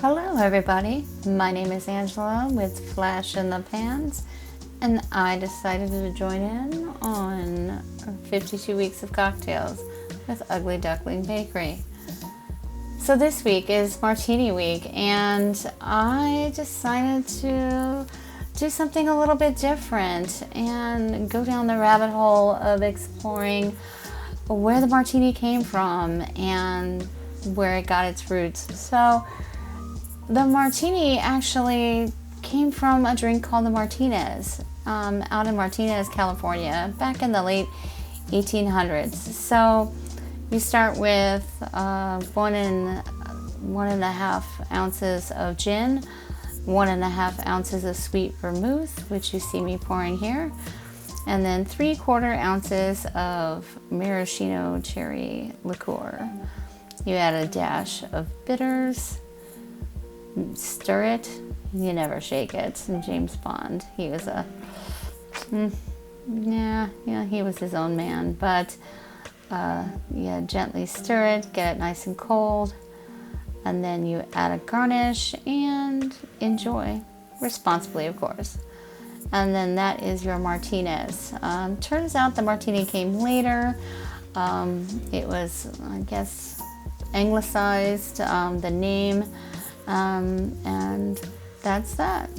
Hello everybody, my name is Angela with Flash in the Pans, and I decided to join in on 52 weeks of cocktails with Ugly Duckling Bakery. So this week is Martini week, and I decided to do something a little bit different and go down the rabbit hole of exploring where the Martini came from and where it got its roots. So the Martini actually came from a drink called the Martinez out in Martinez, California, back in the late 1800s. So you start with 1.5 ounces of gin, 1.5 ounces of sweet vermouth, which you see me pouring here, and then 3/4 ounces of maraschino cherry liqueur. You add a dash of bitters, stir it, you never shake it. And James Bond, he was he was his own man, but gently stir it, get it nice and cold, and then you add a garnish and enjoy responsibly, of course. And then that is your Martinez. Turns out the Martini came later. It was, I guess, anglicized, the name, and that's that.